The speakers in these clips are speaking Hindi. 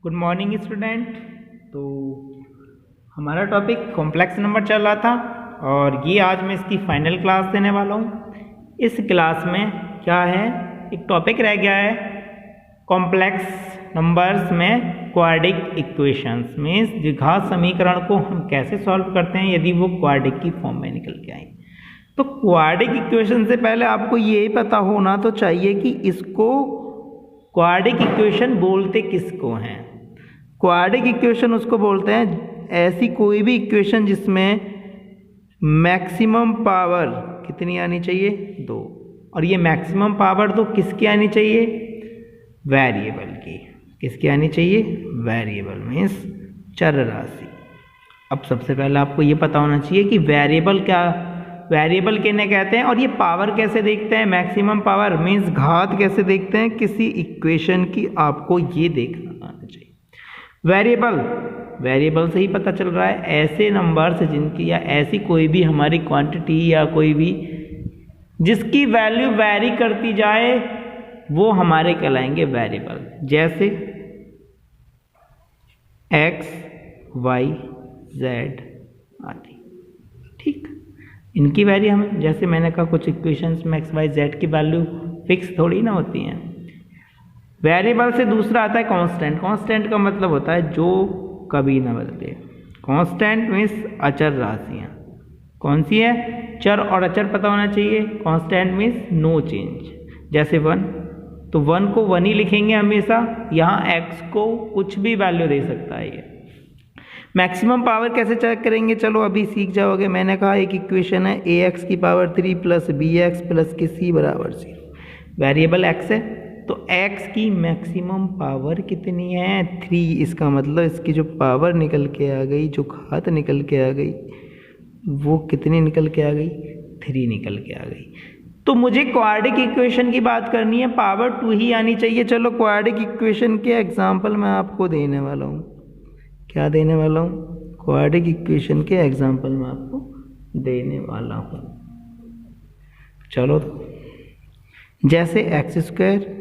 Good morning student. तो हमारा टॉपिक कॉम्प्लेक्स नंबर चल रहा था और ये आज मैं इसकी फाइनल क्लास देने वाला हूँ। इस क्लास में क्या है, एक टॉपिक रह गया है कॉम्प्लेक्स नंबर्स में क्वाड्रिक इक्वेशंस, मीन्स द्विघात समीकरण को हम कैसे सॉल्व करते हैं यदि वो क्वाड्रिक की फॉर्म में निकल के आए। तो क्वाड्रिक इक्वेशन से पहले आपको ये पता होना तो चाहिए कि इसको क्वाड्रिक इक्वेशन बोलते किसको हैं। क्वाड्रिक इक्वेशन उसको बोलते हैं ऐसी कोई भी इक्वेशन जिसमें मैक्सिमम पावर कितनी आनी चाहिए, 2, और ये मैक्सिमम पावर तो किसकी आनी चाहिए, वेरिएबल की। किसकी आनी चाहिए, वेरिएबल मीन्स चर राशि। अब सबसे पहले आपको ये पता होना चाहिए कि वेरिएबल क्या, वेरिएबल किन्हें कहते हैं और ये पावर कैसे देखते हैं, मैक्सिमम पावर मीन्स घात कैसे देखते हैं किसी इक्वेशन की, आपको ये देखना आना चाहिए। वेरिएबल से ही पता चल रहा है ऐसे नंबर्स जिनकी या ऐसी कोई भी हमारी क्वांटिटी या कोई भी जिसकी वैल्यू वैरी करती जाए वो हमारे कहलाएंगे वेरिएबल। जैसे x, y, z आदि, ठीक। इनकी वैल्यू हम, जैसे मैंने कहा कुछ इक्वेशंस में x, y, z की वैल्यू फिक्स थोड़ी ना होती हैं। वेरिएबल से दूसरा आता है कांस्टेंट। कांस्टेंट का मतलब होता है जो कभी ना बदले। कांस्टेंट मीन्स अचर राशियाँ। कौन सी है, चर और अचर पता होना चाहिए। Constant means no change. जैसे 1, तो 1 को 1 ही लिखेंगे हमेशा, यहाँ x को कुछ भी वैल्यू दे सकता है ये। मैक्सिमम पावर कैसे चेक करेंगे, चलो अभी सीख जाओगे। मैंने कहा एक इक्वेशन है ax की पावर 3 प्लस bx प्लस के c बराबर 0। वेरिएबल x है तो x की मैक्सिमम पावर कितनी है, 3। इसका मतलब इसकी जो पावर निकल के आ गई, जो घात निकल के आ गई, वो कितनी निकल के आ गई, 3 निकल के आ गई। तो मुझे क्वाड्रिक इक्वेशन की बात करनी है, पावर 2 ही आनी चाहिए। चलो क्वाड्रिक इक्वेशन के एग्जाम्पल मैं आपको देने वाला हूँ। क्या देने वाला हूँ, क्वाड्रिक इक्वेशन के एग्जाम्पल मैं आपको देने वाला हूँ। चलो तो जैसे एक्स स्क्वायर,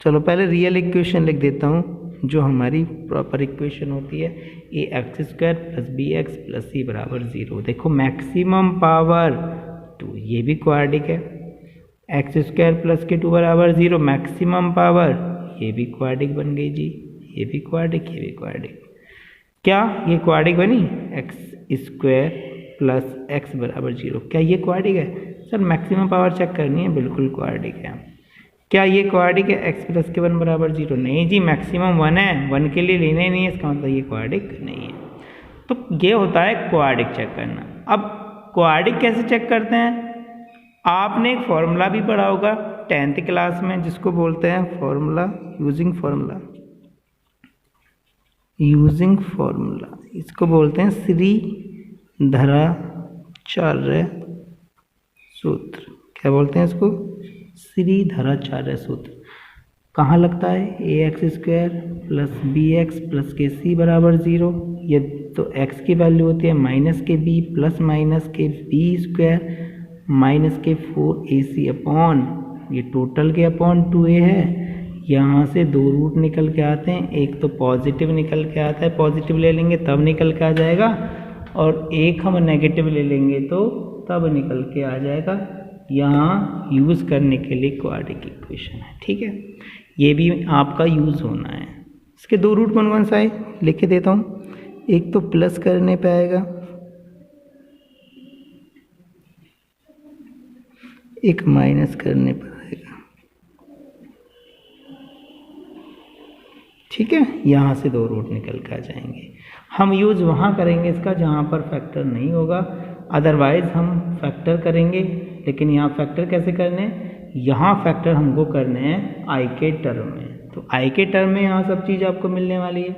चलो पहले रियल इक्वेशन लिख देता हूँ जो हमारी प्रॉपर इक्वेशन होती है, A X square plus B X plus C बराबर 0। देखो मैक्सिमम पावर 2, ये भी क्वाड्रिक है। एक्स स्क्वायर प्लस के 2 बराबर 0, मैक्सिमम पावर, ये भी क्वाड्रिक बन गई जी। ये भी क्वाड्रिक, ये भी क्वाड्रिक। क्या ये क्वाड्रिक बनी, एक्स स्क्वायर प्लस एक्स बराबर 0, क्या ये क्वाड्रिक है? सर मैक्सिमम पावर चेक करनी है, बिल्कुल क्वाड्रिक है। क्या ये क्वाड्रिक है, एक्स प्लस के 1 बराबर 0? नहीं जी, मैक्सिमम 1 है, 1 के लिए लेना ही नहीं है, इसका मतलब ये क्वाड्रिक नहीं है। तो ये होता है क्वाड्रिक चेक करना। अब क्वाड्रिक कैसे चेक करते हैं, आपने एक फॉर्मूला भी पढ़ा होगा 10th क्लास में जिसको बोलते हैं फॉर्मूला, यूजिंग फॉर्मूला, इसको बोलते हैं श्रीधराचार्य सूत्र। क्या बोलते हैं इसको, श्रीधराचार्य सूत्र। कहाँ लगता है, A X square plus B X plus के सी बराबर 0। ये तो x की वैल्यू होती है माइनस के b प्लस माइनस के बी स्क्वायर माइनस के 4ac अपॉन, ये टोटल के अपॉन 2a है। यहाँ से 2 रूट निकल के आते हैं, एक तो पॉजिटिव निकल के आता है, पॉजिटिव ले लेंगे तब निकल के आ जाएगा, और एक हम नेगेटिव ले लेंगे तो तब निकल के आ जाएगा। यहाँ यूज़ करने के लिए क्वाड्रिक इक्वेशन है, ठीक है। ये भी आपका यूज़ होना है। इसके 2 रूट कौन सा है, लिख के देता हूँ। एक तो प्लस करने पे आएगा, एक माइनस करने पर आएगा, ठीक है। यहाँ से 2 रूट निकल के आ जाएंगे। हम यूज़ वहाँ करेंगे इसका जहाँ पर फैक्टर नहीं होगा, अदरवाइज हम फैक्टर करेंगे। लेकिन यहाँ फैक्टर कैसे करने हैं, यहाँ फैक्टर हमको करने हैं आई के टर्म में। तो आई के टर्म में यहाँ सब चीज़ आपको मिलने वाली है,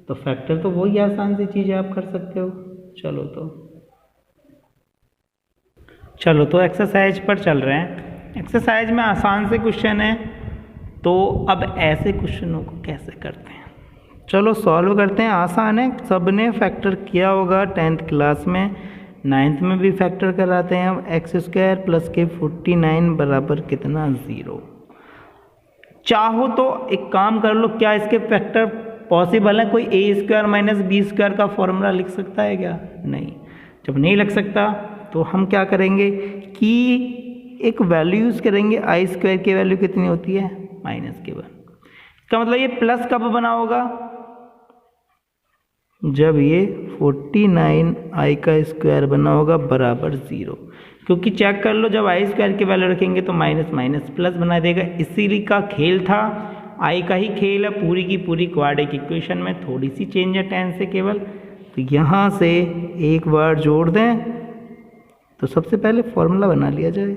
तो फैक्टर तो वही आसान सी चीज़ आप कर सकते हो। चलो तो एक्सरसाइज पर चल रहे हैं। एक्सरसाइज में आसान से क्वेश्चन है, तो अब ऐसे क्वेश्चनों को कैसे करते हैं, चलो सॉल्व करते हैं। आसान है, सबने फैक्टर किया होगा 10th क्लास में, 9th में भी फैक्टर कराते हैं। अब एक्स स्क्वायर प्लस के 49 बराबर कितना, 0। चाहो तो एक काम कर लो, क्या इसके फैक्टर पॉसिबल है कोई ए स्क्वायर माइनस बी स्क्वायर का फॉर्मूला लिख सकता है क्या? नहीं। जब नहीं लग सकता तो हम क्या करेंगे कि एक वैल्यू यूज़ करेंगे, आई स्क्वायर की वैल्यू कितनी होती है? -1। इसका मतलब ये प्लस कब बना होगा? जब ये 49 आई का स्क्वायर बना होगा बराबर 0, क्योंकि चेक कर लो जब आई स्क्वायर की वैल्यू रखेंगे तो माइनस माइनस प्लस बना देगा। इसीलिए का खेल था, आई का ही खेल है पूरी की पूरी क्वाड्रेटिक इक्वेशन में, थोड़ी सी चेंज है 10 से केवल। तो यहाँ से एक बार जोड़ दें तो सबसे पहले फॉर्मूला बना लिया जाए,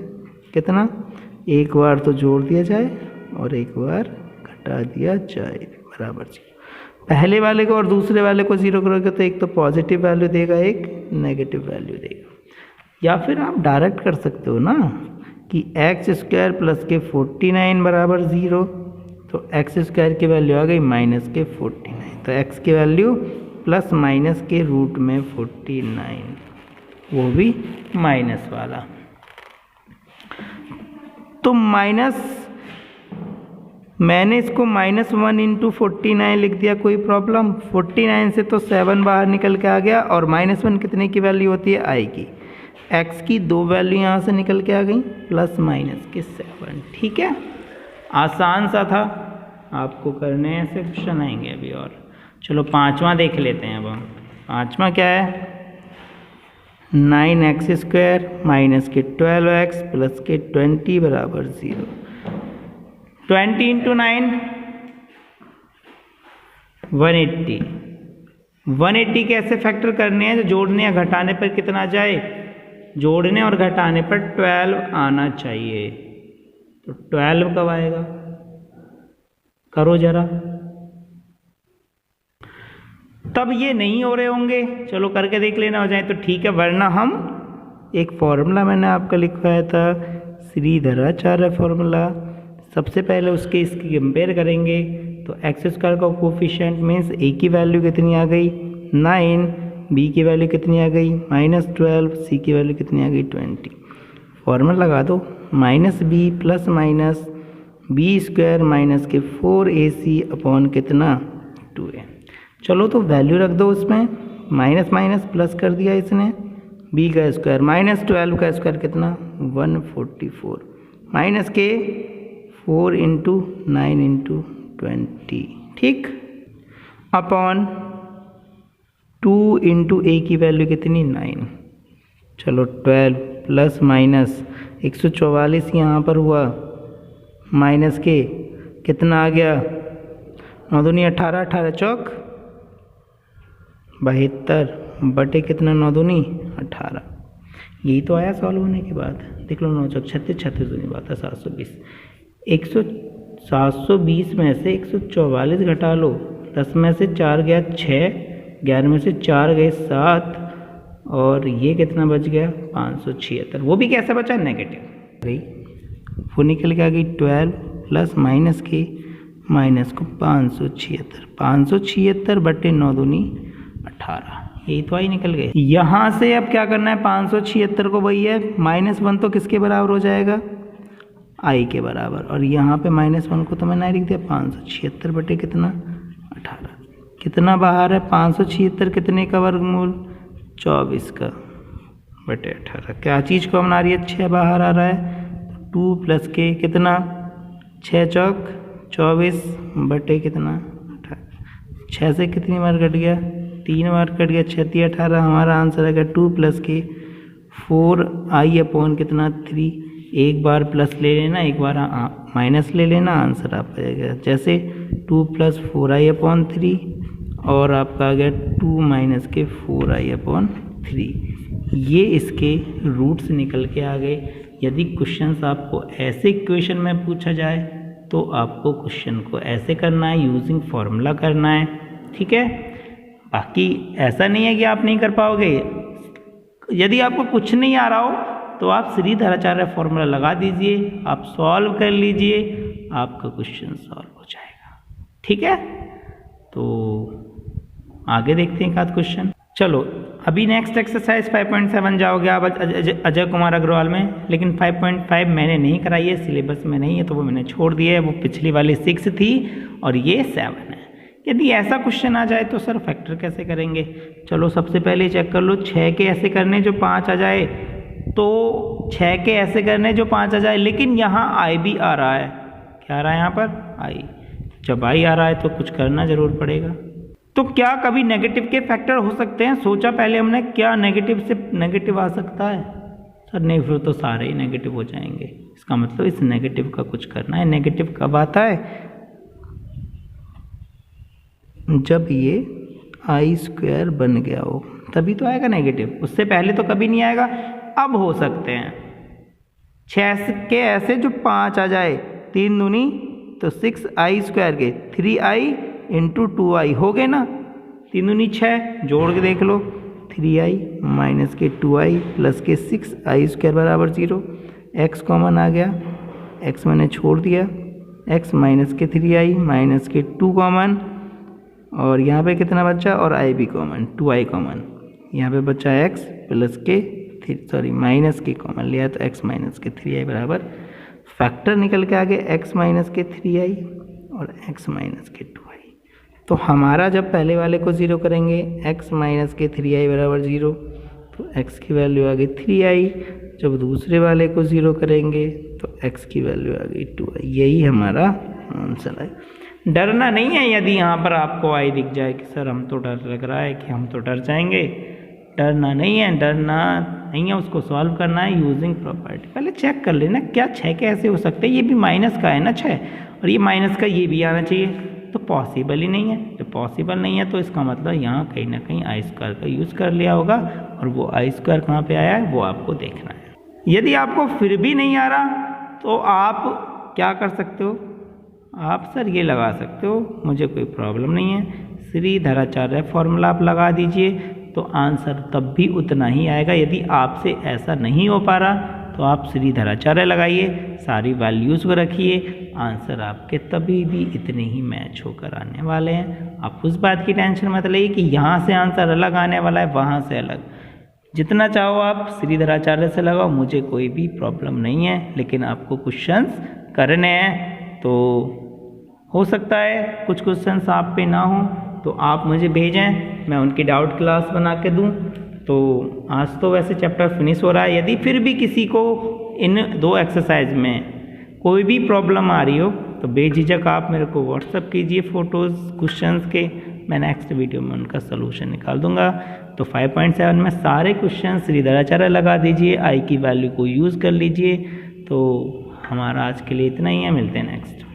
कितना? एक बार तो जोड़ दिया जाए और एक बार घटा दिया जाए, बराबर 0। पहले वाले को और दूसरे वाले को 0 करोगे तो एक तो पॉजिटिव वैल्यू देगा, एक नेगेटिव वैल्यू देगा। या फिर आप डायरेक्ट कर सकते हो ना कि एक्स स्क्वायर प्लस के 49 बराबर 0, तो एक्स स्क्वायर की वैल्यू आ गई माइनस के 49, तो एक्स की वैल्यू प्लस माइनस के रूट में 49, वो भी माइनस वाला। तो मैंने इसको -1 × 49 लिख दिया, कोई प्रॉब्लम? 49 से तो 7 बाहर निकल के आ गया, और -1 कितने की वैल्यू होती है? आई की। एक्स की 2 वैल्यू यहाँ से निकल के आ गई, प्लस माइनस के 7। ठीक है, आसान सा था, आपको करने ऐसे क्वेश्चन आएंगे अभी और। चलो पांचवा देख लेते हैं अब हम। पांचवा क्या है? 9x² माइनस के 12x प्लस के 20 बराबर 0। 20 × 9 180। 180 कैसे फैक्टर करने हैं? जो जोड़ने या घटाने पर कितना आ जाए? जोड़ने और घटाने पर 12 आना चाहिए। तो 12 कब आएगा? करो जरा। तब ये नहीं हो रहे होंगे, चलो करके देख लेना, हो जाए तो ठीक है, वरना हम एक फॉर्मूला मैंने आपका लिखवाया था, श्रीधराचार्य फॉर्मूला। सबसे पहले उसके इसकी कंपेयर करेंगे तो एक्स स्क्वायर का कोफिशिएंट मीन्स ए की वैल्यू कितनी आ गई? 9, बी की वैल्यू कितनी आ गई? -12, सी की वैल्यू कितनी आ गई? 20। फॉर्मूला लगा दो, -b plus minus b square minus के 4ac अपॉन कितना? 2a। चलो तो वैल्यू रख दो उसमें, माइनस माइनस प्लस कर दिया इसने, b का स्क्वायर -12 का स्क्वायर कितना? 144 माइनस के 4 × 9 × 20, ठीक, अपॉन 2 × a की वैल्यू कितनी? 9। चलो 12 प्लस माइनस 144 यहाँ पर हुआ, माइनस के कितना आ गया? 9 दूनी 18, 18 चौक 72 बटे कितना? 9 दूनी 18। यही तो आया सॉल्व होने के बाद, देख लो 9 चौक 36, 36 दूनी बात है 720। 720 में से 144 घटा लो, 10 में से 4 गया 6, 11 में से 4 गए 7, और ये कितना बच गया? 576। वो भी कैसा बचा? नेगेटिव गई, वो निकल के आ गई 12 प्लस माइनस के माइनस को 576, 576 बटे 9 दूनी 18, यही तो आई निकल गए। यहाँ से अब क्या करना है? 576 को वही है, -1 तो किसके बराबर हो जाएगा? आई के बराबर, और यहाँ पे -1 को तो मैंने लिख दिया 576 बटे कितना? 18। कितना बाहर है? 576 कितने का वर्गमूल? 24 का बटे 18। क्या चीज़ को बना रही है? 6 बाहर आ रहा है, 2 प्लस के कितना? 6 चौक 24 बटे कितना? 18। 6 से कितनी बार कट गया? 3 बार कट गया, 6 3 18। हमारा आंसर आएगा 2 प्लस के 4i अपॉन कितना? 3। एक बार प्लस ले लेना, एक बार माइनस ले लेना, आंसर आप आएगा जैसे 2 प्लस 4i अपॉन 3, और आपका आ गया 2 माइनस के 4i अपॉन 3। ये इसके रूट्स निकल के आ गए। यदि क्वेश्चंस आपको ऐसे इक्वेशन में पूछा जाए तो आपको क्वेश्चन को ऐसे करना है, यूजिंग फॉर्मूला करना है, ठीक है। बाकी ऐसा नहीं है कि आप नहीं कर पाओगे। यदि आपको कुछ नहीं आ रहा हो तो आप श्रीधराचार्य फॉर्मूला लगा दीजिए, आप सॉल्व कर लीजिए, आपका क्वेश्चन सॉल्व हो जाएगा, ठीक है। तो आगे देखते हैं एक आध क्वेश्चन। चलो अभी नेक्स्ट एक्सरसाइज 5.7 जाओगे आप अजय कुमार अग्रवाल में, लेकिन 5.5 मैंने नहीं कराई है, सिलेबस में नहीं है तो वो मैंने छोड़ दिया है। वो पिछली वाली 6 थी और ये 7 है। यदि ऐसा क्वेश्चन आ जाए तो सर फैक्टर कैसे करेंगे? चलो सबसे पहले चेक कर लो, 6 के ऐसे करने जो 5 आ जाए, तो 6 के ऐसे करने जो 5 आ जाए, लेकिन यहाँ आई भी आ रहा है। क्या आ रहा है यहाँ पर? आई। जब आई आ रहा है तो कुछ करना जरूर पड़ेगा। तो क्या कभी नेगेटिव के फैक्टर हो सकते हैं? सोचा पहले हमने, क्या नेगेटिव से नेगेटिव आ सकता है? सर नहीं, फिर तो सारे ही नेगेटिव हो जाएंगे। इसका मतलब इस नेगेटिव का कुछ करना है। नेगेटिव कब आता है? जब ये आई स्क्वायर बन गया हो तभी तो आएगा नेगेटिव, उससे पहले तो कभी नहीं आएगा। अब हो सकते हैं 6 के ऐसे जो 5 आ जाए, 3 दूनी तो 6i स्क्वायर के 3i इंटू 2i हो गए ना, 3 दूनी 6, जोड़ के देख लो, 3i माइनस के 2i प्लस के 6i स्क्वायर बराबर 0। x कॉमन आ गया, x मैंने छोड़ दिया, x माइनस के 3i माइनस के 2 कॉमन, और यहाँ पे कितना बचा? और i भी कॉमन, 2i कॉमन, यहाँ पे बचा x प्लस के माइनस के कॉमन लिया तो x माइनस के 3i बराबर, फैक्टर निकल के आ गए x माइनस के 3i और x माइनस के 2i। तो हमारा जब पहले वाले को 0 करेंगे, x माइनस के 3i बराबर 0, तो x की वैल्यू आ गई 3i। जब दूसरे वाले को 0 करेंगे तो x की वैल्यू आ गई 2i। यही हमारा आंसर है। डरना नहीं है यदि यहाँ पर आपको आई दिख जाए कि सर हम तो डर लग रहा है कि हम तो डर जाएंगे। डरना नहीं है, डरना नहीं है, उसको सॉल्व करना है यूजिंग प्रॉपर्टी। पहले चेक कर लेना क्या 6 के ऐसे हो सकते हैं, ये भी माइनस का है ना 6, और ये माइनस का ये भी आना चाहिए, तो पॉसिबल ही नहीं है। जब पॉसिबल नहीं है तो इसका मतलब यहाँ कहीं ना कहीं आई स्क्वायर का यूज़ कर लिया होगा, और वो आई स्क्वायर कहाँ पे आया है वो आपको देखना है। यदि आपको फिर भी नहीं आ रहा तो आप क्या कर सकते हो? आप सर ये लगा सकते हो, मुझे कोई प्रॉब्लम नहीं है, श्रीधराचार्य फॉर्मूला आप लगा दीजिए तो आंसर तब भी उतना ही आएगा। यदि आपसे ऐसा नहीं हो पा रहा तो आप श्रीधराचार्य लगाइए, सारी वैल्यूज़ को रखिए, आंसर आपके तभी भी इतने ही मैच होकर आने वाले हैं। आप उस बात की टेंशन मत लेइए कि यहाँ से आंसर अलग आने वाला है, वहाँ से अलग। जितना चाहो आप श्रीधराचार्य से लगाओ, मुझे कोई भी प्रॉब्लम नहीं है, लेकिन आपको क्वेश्चंस करने हैं। तो हो सकता है कुछ क्वेश्चंस आप पे ना हो तो आप मुझे भेजें, मैं उनकी डाउट क्लास बना के दूं। तो आज तो वैसे चैप्टर फिनिश हो रहा है। यदि फिर भी किसी को इन 2 एक्सरसाइज में कोई भी प्रॉब्लम आ रही हो तो बेझिझक आप मेरे को व्हाट्सअप कीजिए फ़ोटोज़ क्वेश्चंस के, मैं नेक्स्ट वीडियो में उनका सलूशन निकाल दूंगा। तो 5.7 में सारे क्वेश्चन श्रीधराचार्य लगा दीजिए, आई की वैल्यू को यूज़ कर लीजिए। तो हमारा आज के लिए इतना ही है, मिलते हैं नेक्स्ट।